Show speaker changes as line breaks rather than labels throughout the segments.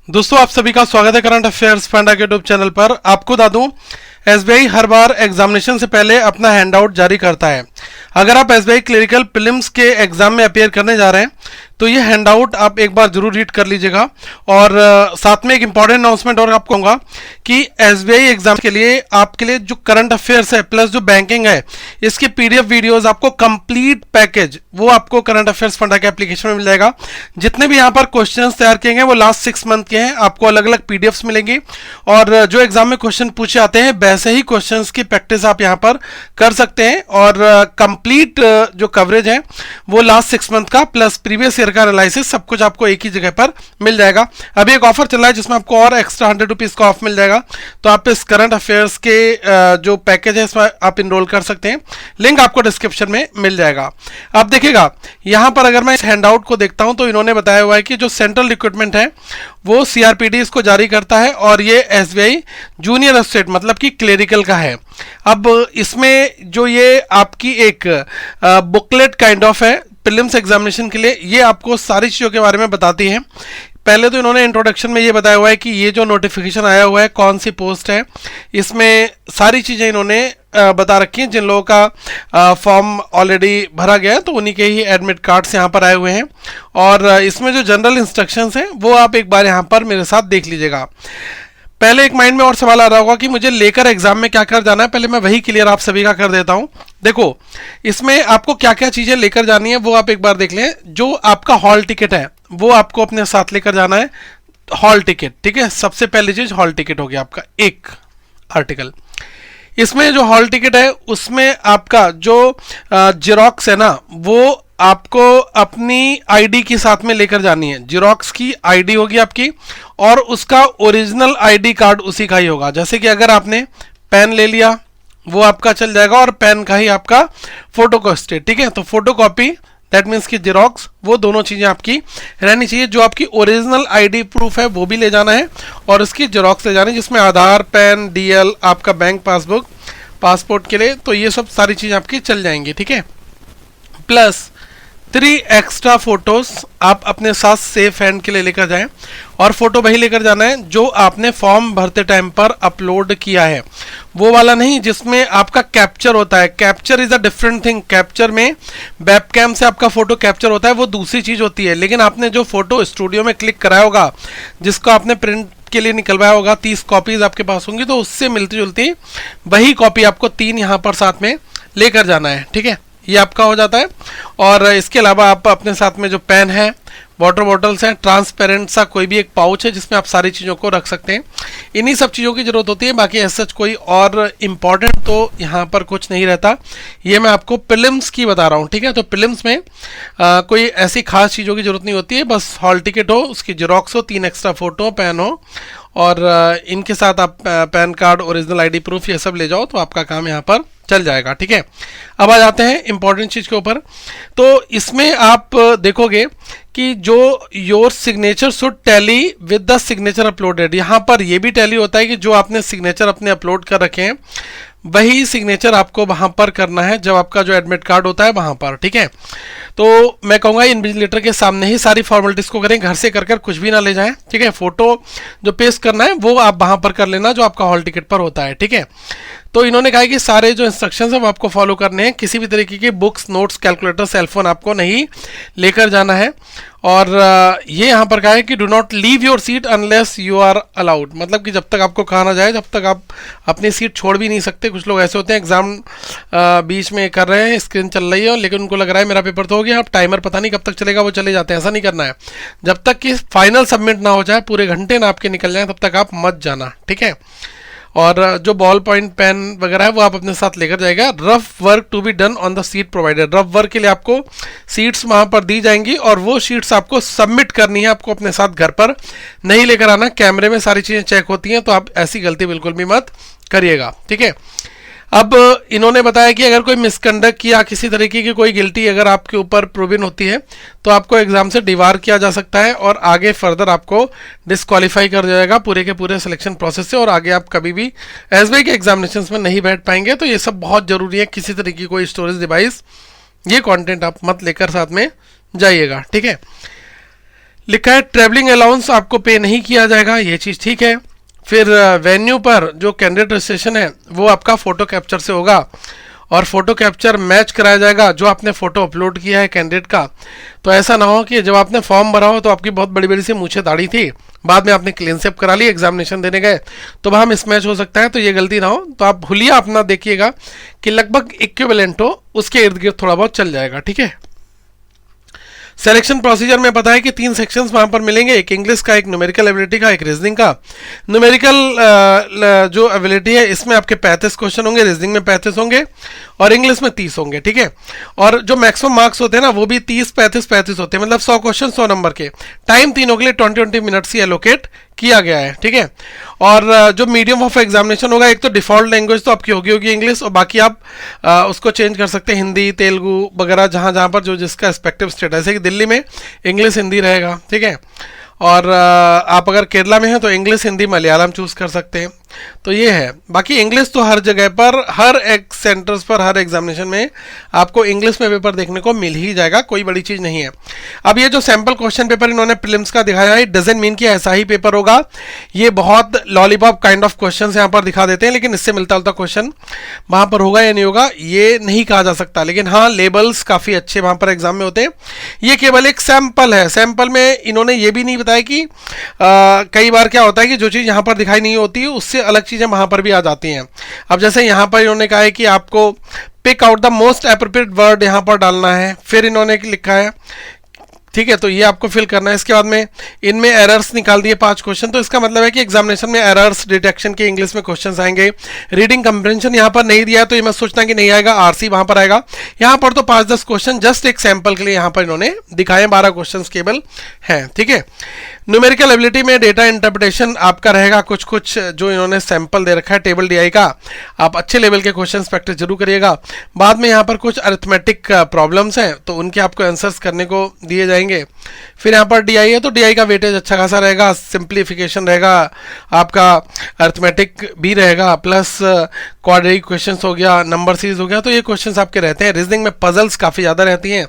दोस्तों आप सभी का स्वागत है करंट अफेयर्स फंडा के यूट्यूब चैनल पर। आपको बता दूं, एसबीआई हर बार एग्जामिनेशन से पहले अपना हैंडआउट जारी करता है। अगर आप एसबीआई क्लरिकल प्रीलिम्स के एग्जाम में अपेयर करने जा रहे हैं तो ये हैंडआउट आप एक बार जरूर रीड कर लीजिएगा। और साथ में एक इंपॉर्टेंट अनाउंसमेंट और आपको कहूंगा कि एसबीआई एग्जाम के लिए आपके लिए जो करंट अफेयर्स है प्लस जो बैंकिंग है, इसके पीडीएफ वीडियोस आपको कंप्लीट पैकेज वो आपको करंट अफेयर्स फंडा के एप्लीकेशन में मिल जाएगा। जितने भी यहाँ पर क्वेश्चंस तैयार किए गए वो लास्ट 6 मंथ के हैं, आपको अलग अलग पीडीएफ्स मिलेंगी। और जो एग्जाम में क्वेश्चन पूछे आते हैं वैसे ही क्वेश्चंस की प्रैक्टिस आप यहाँ पर कर सकते हैं। और कंप्लीट जो कवरेज है वो लास्ट 6 मंथ का प्लस प्रीवियस ईयर का एनालिसिस सब कुछ आपको एक ही जगह पर मिल जाएगा। अभी एक ऑफर चल रहा है जिसमें आपको और एक्स्ट्रा 100 रुपीज का ऑफ मिल जाएगा। तो आप इस करंट अफेयर्स के जो पैकेज है इसमें आप इनरोल कर सकते हैं, लिंक आपको डिस्क्रिप्शन में मिल जाएगा। अब देखिएगा यहां पर अगर मैं इस हैंडआउट को देखता हूं तो इन्होंने बताया हुआ है कि जो सेंट्रल रिक्रूटमेंट है वो सीआरपीडी इसको जारी करता है और ये एसबीआई जूनियर एसोसिएट मतलब कि क्लेरिकल का है। अब इसमें जो ये आपकी एक बुकलेट काइंड ऑफ है प्रीलिम्स एग्जामिनेशन के लिए, ये आपको सारी चीज़ों के बारे में बताती है। पहले तो इन्होंने इंट्रोडक्शन में ये बताया हुआ है कि ये जो नोटिफिकेशन आया हुआ है कौन सी पोस्ट है, इसमें सारी चीज़ें इन्होंने बता रखी हैं। जिन लोगों का फॉर्म ऑलरेडी भरा गया है तो उन्हीं के ही एडमिट कार्ड्स यहाँ पर आए हुए हैं। और इसमें जो जनरल इंस्ट्रक्शंस हैं वो आप एक बार यहाँ पर मेरे साथ देख लीजिएगा। पहले एक माइंड में और सवाल आ रहा होगा कि मुझे लेकर एग्जाम में क्या कर जाना है, पहले मैं वही क्लियर आप सभी का कर देता हूं। देखो इसमें आपको क्या क्या चीजें लेकर जानी है वो आप एक बार देख लें। जो आपका हॉल टिकट है वो आपको अपने साथ लेकर जाना है। हॉल टिकट, ठीक है, सबसे पहली चीज हॉल टिकट हो गया आपका एक आर्टिकल। इसमें जो हॉल टिकट है उसमें आपका जो जेरोक्स है ना वो आपको अपनी आईडी के साथ में लेकर जानी है। जेरोक्स की आईडी होगी आपकी और उसका ओरिजिनल आईडी कार्ड उसी का ही होगा। जैसे कि अगर आपने पेन ले लिया वो आपका चल जाएगा और पेन का ही आपका फोटो को स्टेट, ठीक है। तो फोटो कॉपी दैट मीन्स की जेरोक्स, वो दोनों चीजें आपकी रहनी चाहिए। जो आपकी ओरिजिनल आईडी प्रूफ है वो भी ले जाना है और उसकी जेरोक्स ले जानी है, जिसमें आधार, पैन, डीएल, आपका बैंक पासबुक, पासपोर्ट के लिए, तो ये सब सारी चीजें आपकी चल जाएंगी, ठीक है। प्लस 3 एक्स्ट्रा फोटोज आप अपने साथ सेफ हैंड के लिए लेकर जाएं। और फोटो वही लेकर जाना है जो आपने फॉर्म भरते टाइम पर अपलोड किया है, वो वाला नहीं जिसमें आपका कैप्चर होता है। Capture is a different thing. Capture में वेबकैम से आपका फोटो कैप्चर होता है, वो दूसरी चीज होती है। लेकिन आपने जो फोटो स्टूडियो में क्लिक कराया होगा, जिसको आपने प्रिंट के लिए निकलवाया होगा, 30 कॉपीज आपके पास होंगी, तो उससे मिलती जुलती वही कॉपी आपको 3 यहाँ पर साथ में लेकर जाना है, ठीक है। ये आपका हो जाता है। और इसके अलावा आप अपने साथ में जो पेन है, वाटर बॉटल्स हैं, ट्रांसपेरेंट सा कोई भी एक पाउच है जिसमें आप सारी चीज़ों को रख सकते हैं। इन्हीं सब चीज़ों की जरूरत होती है। बाकी ऐसा कोई और इम्पॉर्टेंट तो यहाँ पर कुछ नहीं रहता। ये मैं आपको प्रीलिम्स की बता रहा हूँ, ठीक है। तो प्रीलिम्स में कोई ऐसी खास चीज़ों की जरूरत नहीं होती है। बस हॉल टिकट हो, उसकी जेरोक्स हो, 3 एक्स्ट्रा फोटो, पेन हो और इनके साथ आप pan card, original ID proof ये सब ले जाओ तो आपका काम यहाँ पर चल जाएगा, ठीक है। अब आ जाते हैं इंपॉर्टेंट चीज के ऊपर। तो इसमें आप देखोगे कि जो your signature should tally with the signature uploaded, यहाँ पर ये भी टैली होता है कि जो आपने सिग्नेचर अपने अपलोड कर रखे हैं वही सिग्नेचर आपको वहां पर करना है जब आपका जो एडमिट कार्ड होता है वहां पर, ठीक है। तो मैं कहूँगा इन्विजिलेटर के सामने ही सारी फॉर्मेलिटीज को करें, घर से कर कुछ भी ना ले जाएं, ठीक है। फोटो जो पेस्ट करना है वो आप वहां पर कर लेना जो आपका हॉल टिकट पर होता है, ठीक है। तो इन्होंने कहा कि सारे जो इंस्ट्रक्शंस हैं वो आपको फॉलो करने हैं। किसी भी तरीके की बुक्स, नोट्स, कैलकुलेटर, सेलफोन आपको नहीं लेकर जाना है। और ये यहाँ पर कहा है कि do not leave your seat unless you are allowed, मतलब कि जब तक आपको कहा ना जाए जब तक आप अपनी सीट छोड़ भी नहीं सकते। कुछ लोग ऐसे होते हैं एग्जाम बीच में कर रहे हैं, स्क्रीन चल रही है लेकिन उनको लग रहा है मेरा पेपर तो हो गया, अब टाइमर पता नहीं कब तक चलेगा, वो चले जाते हैं। ऐसा नहीं करना है। जब तक कि फाइनल सबमिट ना हो जाए, पूरे घंटे ना आपके निकल जाए, तब तक आप मत जाना, ठीक है। और जो बॉल पॉइंट पेन वगैरह है वो आप अपने साथ लेकर जाएगा। Rough work to be done on the seat provided, rough work के लिए आपको सीट्स वहां पर दी जाएंगी और वो शीट्स आपको सबमिट करनी है, आपको अपने साथ घर पर नहीं लेकर आना। कैमरे में सारी चीजें चेक होती हैं तो आप ऐसी गलती बिल्कुल भी मत करिएगा, ठीक है। अब इन्होंने बताया कि अगर कोई मिसकंडक्ट या किसी तरीके की कोई गिल्टी अगर आपके ऊपर प्रूवन होती है तो आपको एग्जाम से डिवार किया जा सकता है और आगे फर्दर आपको डिस्क्वालीफाई कर दिया जाएगा पूरे के पूरे सिलेक्शन प्रोसेस से, और आगे आप कभी भी एसबीआई के एग्जामिनेशंस में नहीं बैठ पाएंगे। तो ये सब बहुत जरूरी है। किसी तरीके की कोई स्टोरेज डिवाइस, ये कंटेंट आप मत लेकर साथ में जाइएगा, ठीक है। लिखा है ट्रेवलिंग अलाउंस आपको पे नहीं किया जाएगा, ये चीज़ ठीक है। फिर वेन्यू पर जो कैंडिडेट रजिस्ट्रेशन है वो आपका फ़ोटो कैप्चर से होगा और फोटो कैप्चर मैच कराया जाएगा जो आपने फ़ोटो अपलोड किया है कैंडिडेट का। तो ऐसा ना हो कि जब आपने फॉर्म भरा हो तो आपकी बहुत बड़ी बड़ी सी मूछें दाढ़ी थी, बाद में आपने क्लीन शेव करा ली, एग्जामिनेशन देने गए तो वहाँ मिसमैच हो सकता है। तो ये गलती ना हो, तो आप हुलिया अपना देखिएगा कि लगभग इक्विवेलेंट हो, उसके इर्द गिर्द थोड़ा बहुत चल जाएगा, ठीक है। सिलेक्शन प्रोसीजर में पता है कि 3 सेक्शंस वहां पर मिलेंगे, एक इंग्लिश का, एक न्यूमेरिकल एबिलिटी का, एक रीजनिंग का। न्यूमेरिकल जो एबिलिटी है इसमें आपके 35 क्वेश्चन होंगे, रीजनिंग में 35 होंगे और इंग्लिश में 30 होंगे, ठीक है। और जो मैक्सिमम मार्क्स होते हैं ना वो भी 30, 35, 35 होते हैं, मतलब 100 क्वेश्चन 100 नंबर के। टाइम तीनों के लिए 20-20 मिनट्स ही एलोकेट किया गया है, ठीक है। और जो मीडियम ऑफ एग्जामिनेशन होगा, एक तो डिफॉल्ट लैंग्वेज तो आपकी होगी इंग्लिश, और बाकी आप उसको चेंज कर सकते हैं हिंदी, तेलुगु वगैरह, जहाँ जहाँ पर जो जिसका रिस्पेक्टिव स्टेट है। जैसे कि दिल्ली में इंग्लिश हिंदी रहेगा, ठीक है। और आप अगर केरला में हैं तो इंग्लिश हिंदी मलयालम चूज कर सकते हैं। तो ये है, बाकी इंग्लिश तो हर जगह पर, हर एक सेंटर्स पर, हर एग्जामिनेशन में आपको इंग्लिश में पेपर देखने को मिल ही जाएगा, कोई बड़ी चीज़ नहीं है। अब ये जो सैम्पल क्वेश्चन पेपर इन्होंने प्रीलिम्स का दिखाया है, इट डजंट मीन कि ऐसा ही पेपर होगा। ये बहुत लॉलीपॉप काइंड ऑफ क्वेश्चन यहाँ पर दिखा देते हैं, लेकिन इससे मिलता जुलता क्वेश्चन वहाँ पर होगा या नहीं होगा ये नहीं कहा जा सकता। लेकिन हाँ, लेबल्स काफ़ी अच्छे वहाँ पर एग्जाम में होते हैं। ये केवल एक सैम्पल है। सैम्पल में इन्होंने ये भी नहीं बताया कि कई बार क्या होता है कि जो चीज़ यहाँ पर दिखाई नहीं होती उससे अलग चीज़ें वहाँ पर भी आ जाती हैं। अब जैसे यहाँ पर इन्होंने कहा है कि आपको pick out the most appropriate word यहाँ पर डालना है, फिर इन्होंने लिखा है, ठीक है, तो ये आपको फिल करना है। इसके बाद में इनमें एरर्स निकाल दिए 5 क्वेश्चन, तो इसका मतलब है कि एग्जामिनेशन में एरर्स डिटेक्शन के इंग्लिश में क्वेश्चंस आएंगे। रीडिंग कंप्रेंशन यहाँ पर नहीं दिया है तो ये मत सोचना कि नहीं आएगा, आरसी वहां पर आएगा। यहाँ पर तो 5-10 क्वेश्चन जस्ट एक सैंपल के लिए यहाँ पर इन्होंने दिखाए, 12 क्वेश्चन केवल हैं, ठीक है। न्यूमेरिकल एबिलिटी में डेटा इंटरप्रिटेशन आपका रहेगा कुछ कुछ जो इन्होंने सैंपल दे रखा है टेबल डीआई का, आप अच्छे लेवल के क्वेश्चन प्रैक्टिस जरूर करिएगा। बाद में यहाँ पर कुछ अरिथमेटिक प्रॉब्लम्स हैं तो उनके आपको आंसर्स करने को दिए जाएंगे। फिर यहाँ पर डीआई है तो डीआई का वेटेज अच्छा खासा रहेगा, सिंप्लीफिकेशन रहेगा, आपका अरिथमेटिक भी रहेगा, प्लस क्वाड्रेटिक क्वेश्चंस हो गया, नंबर सीरीज हो गया, तो ये क्वेश्चंस आपके रहते हैं। रीजनिंग में पजल्स काफ़ी ज़्यादा रहती हैं,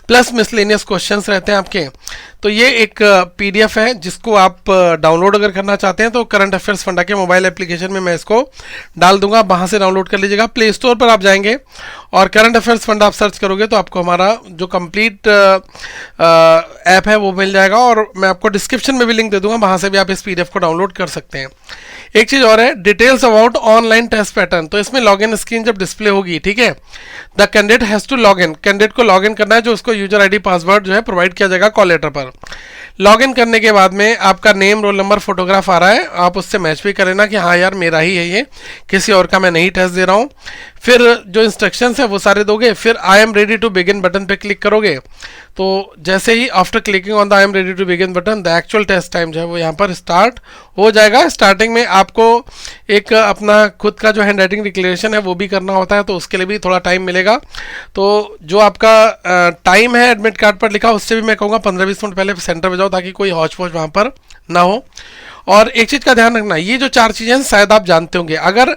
प्लस मिसलेनियस क्वेश्चंस रहते हैं आपके। तो ये एक पीडीएफ है जिसको आप डाउनलोड अगर करना चाहते हैं तो करंट अफेयर्स फंडा के मोबाइल एप्लीकेशन में मैं इसको डाल दूंगा, वहाँ से डाउनलोड कर लीजिएगा। प्ले स्टोर पर आप जाएंगे और करंट अफेयर्स फंडा आप सर्च करोगे तो आपको हमारा जो कंप्लीट ऐप है वो मिल जाएगा, और मैं आपको डिस्क्रिप्शन में भी लिंक दे दूंगा, वहाँ से भी आप इस पीडीएफ को डाउनलोड कर सकते हैं। एक चीज़ और है, details about online test pattern. तो इसमें लॉगिन स्क्रीन जब डिस्प्ले होगी, ठीक है, the candidate has to log in, candidate को लॉग इन करना है, जो उसको यूजर आईडी पासवर्ड जो है प्रोवाइड किया जाएगा कॉल लेटर पर। लॉग इन करने के बाद में आपका नेम, रोल नंबर, फोटोग्राफ आ रहा है, आप उससे मैच भी कर लेना कि हाँ यार मेरा ही है ये, किसी और का मैं नहीं टेस्ट दे रहा हूँ। फिर जो इंस्ट्रक्शंस है वो सारे दोगे, फिर I am ready to begin button पे क्लिक करोगे। तो जैसे ही after clicking on the I am ready to begin button, the actual test time जो है वो यहाँ पर स्टार्ट हो जाएगा। स्टार्टिंग में आपको एक अपना खुद का जो हैंड राइटिंग डिक्लेरेशन है वो भी करना होता है, तो उसके लिए भी थोड़ा टाइम मिलेगा। तो जो आपका टाइम है एडमिट कार्ड पर लिखा, उससे भी मैं कहूँगा 15-20 मिनट पहले सेंटर पे जाओ ताकि कोई हौच पौच वहाँ पर ना हो। और एक चीज़ का ध्यान रखना, ये जो 4 चीज़ें हैं शायद आप जानते होंगे। अगर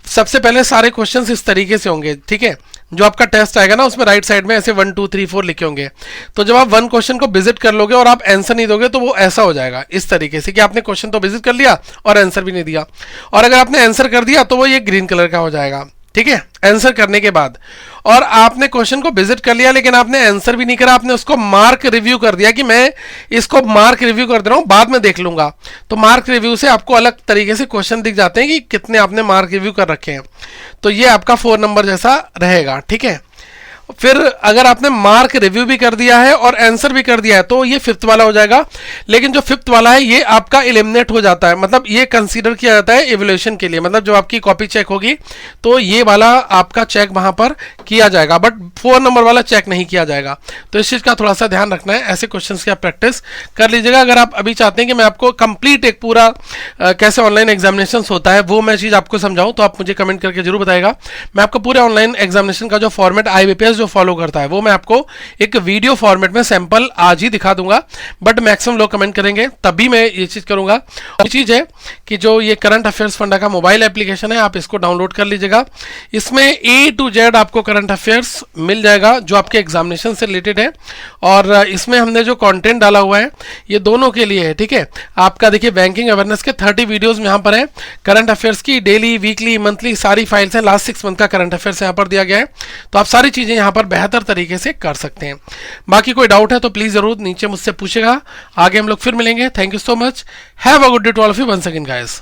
सबसे पहले सारे क्वेश्चंस इस तरीके से होंगे, ठीक है, जो आपका टेस्ट आएगा ना उसमें राइट साइड में ऐसे 1 2 3 4 लिखे होंगे, तो जब आप 1 क्वेश्चन को विजिट कर लोगे और आप आंसर नहीं दोगे तो वो ऐसा हो जाएगा इस तरीके से कि आपने क्वेश्चन तो विजिट कर लिया और आंसर भी नहीं दिया। और अगर आपने आंसर कर दिया तो वो ये ग्रीन कलर का हो जाएगा, ठीक है, आंसर करने के बाद। और आपने क्वेश्चन को विजिट कर लिया लेकिन आपने आंसर भी नहीं करा, आपने उसको मार्क रिव्यू कर दिया कि मैं इसको मार्क रिव्यू कर दे रहा हूं, बाद में देख लूंगा। तो मार्क रिव्यू से आपको अलग तरीके से क्वेश्चन दिख जाते हैं कि कितने आपने मार्क रिव्यू कर रखे हैं। तो ये आपका 4 नंबर जैसा रहेगा, ठीक है। फिर अगर आपने मार्क रिव्यू भी कर दिया है और आंसर भी कर दिया है तो ये 5th वाला हो जाएगा। लेकिन जो 5th वाला है ये आपका एलिमिनेट हो जाता है, मतलब ये कंसीडर किया जाता है इवैल्यूएशन के लिए, मतलब जब आपकी कॉपी चेक होगी तो ये वाला आपका चेक वहां पर किया जाएगा, बट 4 नंबर वाला चेक नहीं किया जाएगा। तो इस चीज़ का थोड़ा सा ध्यान रखना है, ऐसे क्वेश्चन की आप प्रैक्टिस कर लीजिएगा। अगर आप अभी चाहते हैं कि मैं आपको कंप्लीट एक पूरा कैसे ऑनलाइन एग्जामिनेशन होता है वो मैं चीज़ आपको समझाऊँ तो आप मुझे कमेंट करके जरूर बताएगा। मैं आपको पूरे ऑनलाइन एग्जामिनेशन का जो फॉर्मेट IBPS जो फॉलो करता है वो मैं आपको एक वीडियो फॉर्मेट में सैंपल आज ही दिखा दूंगा, बट मैक्सिमम लोग कमेंट करेंगे तभी मैं ये चीज़ करूंगा। और चीज़ है कि जो ये करंट अफेयर्स फंडा का मोबाइल एप्लीकेशन है, आप इसको डाउनलोड कर लीजिएगा। इसमें A to Z आपको करंट अफेयर्स मिल जाएगा जो आपके एग्जामिनेशन से रिलेटेड है, और इसमें हमने जो कंटेंट डाला हुआ है ये दोनों के लिए है, ठीक है। आपका देखिए बैंकिंग अवेयरनेस के 30 वीडियोस यहाँ पर है, करंट अफेयर्स की डेली, वीकली, मंथली सारी फाइल्स हैं, लास्ट 6 मंथ का करंट अफेयर्स यहाँ पर दिया गया है, तो आप सारी चीज़ें यहाँ पर बेहतर तरीके से कर सकते हैं। बाकी कोई डाउट है तो प्लीज़ ज़रूर नीचे मुझसे पूछेगा, आगे हम लोग फिर मिलेंगे। Thank you so much, have a good day to all of you once again guys.